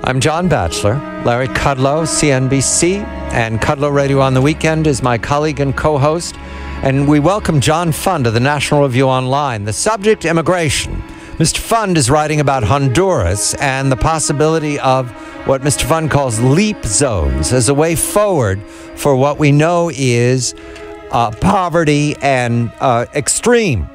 I'm John Batchelor. Larry Kudlow, CNBC, and Kudlow Radio on the Weekend is my colleague and co-host. And we welcome John Fund of the National Review Online. The subject, immigration. Mr. Fund is writing about Honduras and the possibility of what Mr. Fund calls leap zones as a way forward for what we know is poverty and extreme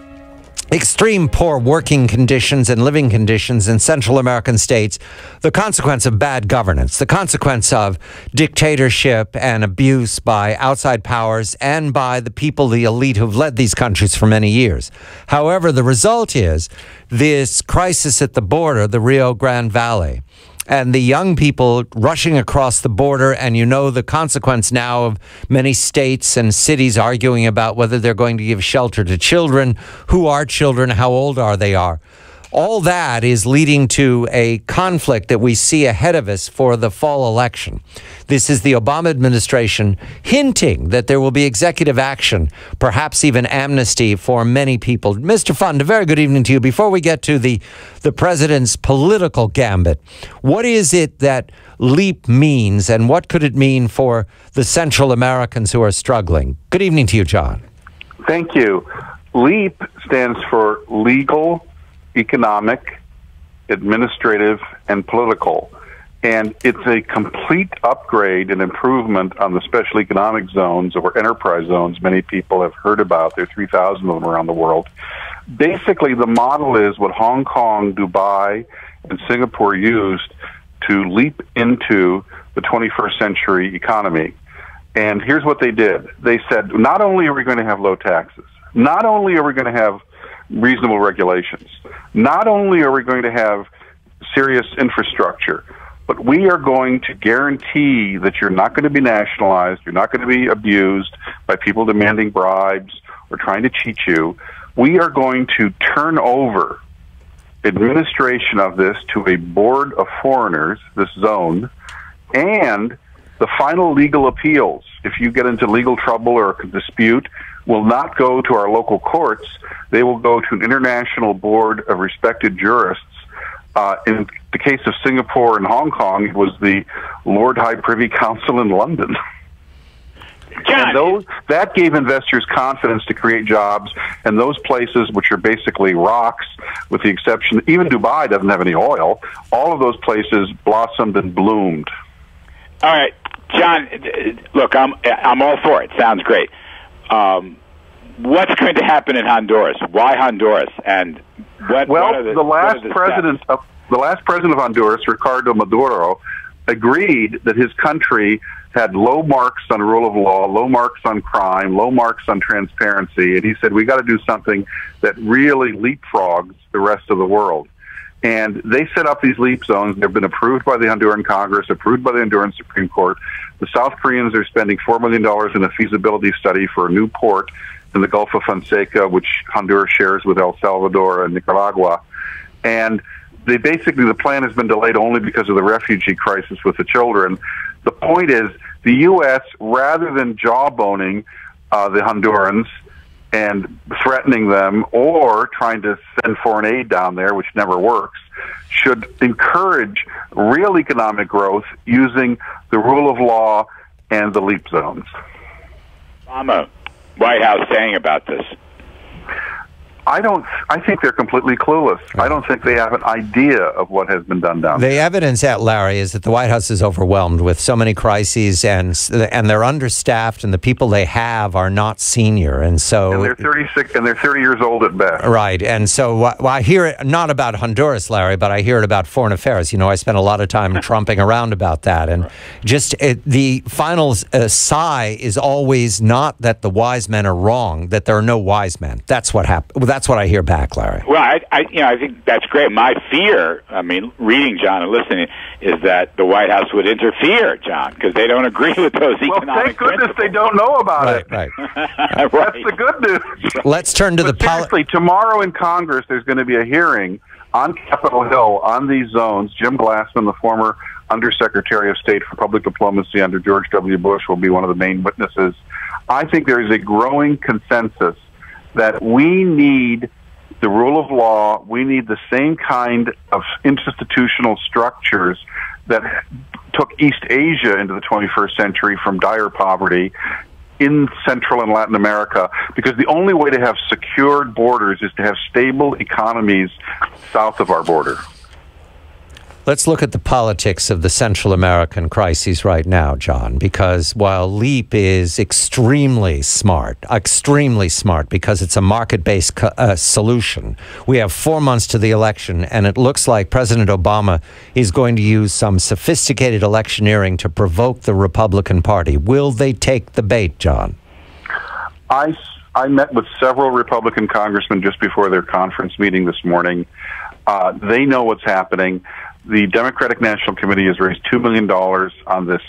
poor working conditions and living conditions in Central American states, the consequence of bad governance, the consequence of dictatorship and abuse by outside powers and by the people, the elite who've led these countries for many years. However, the result is this crisis at the border, the Rio Grande Valley, and the young people rushing across the border, and you know the consequence now of many states and cities arguing about whether they're going to give shelter to children, who are children, how old are they are. All that is leading to a conflict that we see ahead of us for the fall election. This is the Obama administration hinting that there will be executive action, perhaps even amnesty for many people. Mr. Fund, a very good evening to you. Before we get to the president's political gambit, what is it that LEAP means, and what could it mean for the Central Americans who are struggling? Good evening to you, John. Thank you. LEAP stands for legal, economic, administrative, and political. And it's a complete upgrade and improvement on the special economic zones or enterprise zones many people have heard about. There are 3,000 of them around the world. Basically, the model is what Hong Kong, Dubai, and Singapore used to leap into the 21st century economy. And here's what they did. They said, not only are we going to have low taxes, not only are we going to have reasonable regulations, not only are we going to have serious infrastructure, but we are going to guarantee that you're not going to be nationalized, you're not going to be abused by people demanding bribes or trying to cheat you. We are going to turn over administration of this to a board of foreigners, this zone, and the final legal appeals, if you get into legal trouble or a dispute, will not go to our local courts. They will go to an international board of respected jurists. In the case of Singapore and Hong Kong, it was the Lord High Privy Council in London. And that gave investors confidence to create jobs, and those places, which are basically rocks, with the exception, even Dubai doesn't have any oil, all of those places blossomed and bloomed. All right, John, look, I'm all for it. Sounds great. What's going to happen in Honduras? Why Honduras? And the last president of Honduras, Ricardo Maduro, agreed that his country had low marks on rule of law, low marks on crime, low marks on transparency, and he said we got to do something that really leapfrogs the rest of the world. And they set up these leap zones. They've been approved by the Honduran Congress, approved by the Honduran Supreme Court. The South Koreans are spending $4 million in a feasibility study for a new port in the Gulf of Fonseca, which Honduras shares with El Salvador and Nicaragua. And the plan has been delayed only because of the refugee crisis with the children. The point is, the U.S., rather than jawboning the Hondurans and threatening them or trying to send foreign aid down there, which never works, should encourage real economic growth using the rule of law and the leap zones. Obama, White House saying about this? I think they're completely clueless. I don't think they have an idea of what has been done down there. The evidence at Larry is that the White House is overwhelmed with so many crises, and they're understaffed, and the people they have are not senior, and they're 36 and they're 30 years old at best. Right, and so I hear it not about Honduras, Larry, but I hear it about foreign affairs. You know, I spent a lot of time trumping around about that, and the final sigh is always not that the wise men are wrong, that there are no wise men. That's what happened. That's what I hear back, Larry. Well, I think that's great. My fear, reading John and listening, is that the White House would interfere, John, because they don't agree with those economic Well, thank goodness they don't know about it. Right. Right. That's the good news. Let's turn to seriously, tomorrow in Congress, there's going to be a hearing on Capitol Hill on these zones. Jim Glassman, the former Undersecretary of State for Public Diplomacy under George W. Bush, will be one of the main witnesses. I think there is a growing consensus that we need the rule of law. We need the same kind of institutional structures that took East Asia into the 21st century from dire poverty in Central and Latin America, because the only way to have secured borders is to have stable economies south of our border. Let's look at the politics of the Central American crises right now, John, because while LEAP is extremely smart because it's a market-based solution, we have 4 months to the election, and it looks like President Obama is going to use some sophisticated electioneering to provoke the Republican Party. Will they take the bait, John? I met with several Republican congressmen just before their conference meeting this morning. They know what's happening. The Democratic National Committee has raised $2 million on this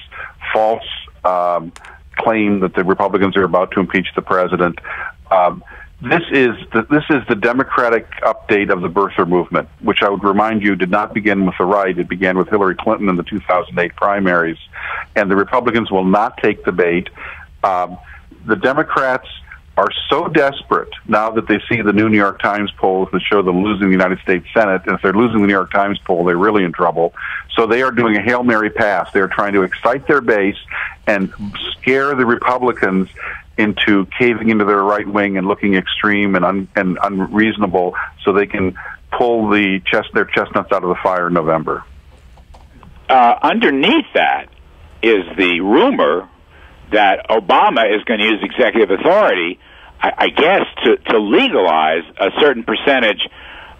false claim that the Republicans are about to impeach the president. This is the Democratic update of the birther movement, which I would remind you did not begin with the right. It began with Hillary Clinton in the 2008 primaries, and the Republicans will not take the bait. The Democrats are so desperate now that they see the new New York Times polls that show them losing the United States Senate, and if they're losing the New York Times poll, they're really in trouble. So they are doing a Hail Mary pass. They're trying to excite their base and scare the Republicans into caving into their right wing and looking extreme and unreasonable so they can pull their chestnuts out of the fire in November. Underneath that is the rumor that Obama is going to use executive authority, I guess, to legalize a certain percentage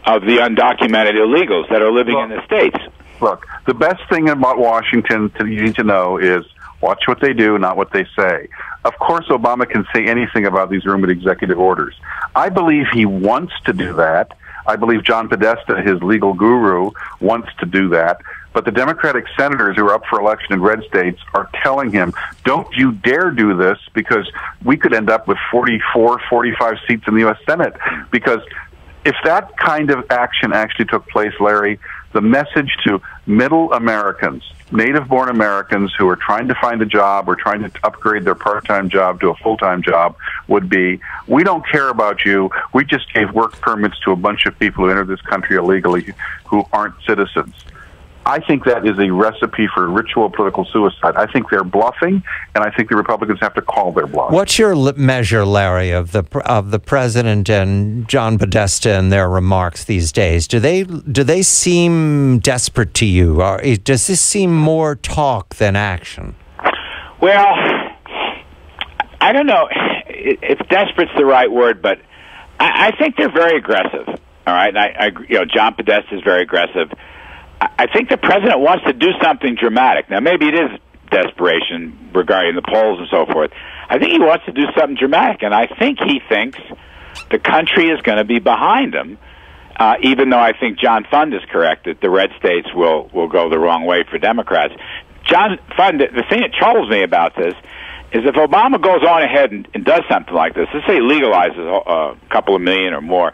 of the undocumented illegals that are living in the States. Look, the best thing about Washington you need to know is watch what they do, not what they say. Of course, Obama can say anything about these rumored executive orders. I believe he wants to do that. I believe John Podesta, his legal guru, wants to do that. But the Democratic senators who are up for election in red states are telling him, don't you dare do this, because we could end up with 44, 45 seats in the U.S. Senate. Because if that kind of action actually took place, Larry, the message to middle Americans, native-born Americans who are trying to find a job or trying to upgrade their part-time job to a full-time job would be, we don't care about you. We just gave work permits to a bunch of people who entered this country illegally who aren't citizens. I think that is a recipe for ritual political suicide. I think they're bluffing, and I think the Republicans have to call their bluff. What's your measure, Larry, of the president and John Podesta and their remarks these days? Do they seem desperate to you, or does this seem more talk than action? Well, I don't know if desperate's the right word, but I think they're very aggressive. All right, and John Podesta is very aggressive. I think the president wants to do something dramatic. Now, maybe it is desperation regarding the polls and so forth. I think he wants to do something dramatic, and I think he thinks the country is going to be behind him, even though I think John Fund is correct that the red states will go the wrong way for Democrats. John Fund, the thing that troubles me about this is if Obama goes on ahead and does something like this, let's say he legalizes a couple of million or more,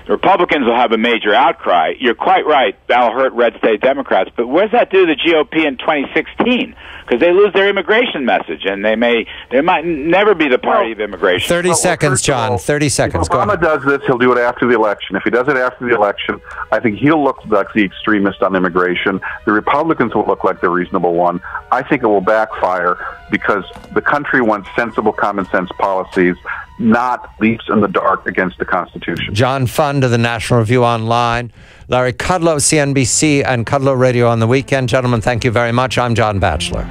the Republicans will have a major outcry. You're quite right. That'll hurt red state Democrats. But what does that do to the GOP in 2016? Because they lose their immigration message, and they might never be the party of immigration. 30 seconds, John. 30 seconds. If Obama does this, he'll do it after the election. If he does it after the election, I think he'll look like the extremist on immigration. The Republicans will look like the reasonable one. I think it will backfire because the country wants sensible, common sense policies, not leaps in the dark against the Constitution. John Fund of the National Review Online, Larry Kudlow, CNBC, and Kudlow Radio on the weekend. Gentlemen, thank you very much. I'm John Batchelor.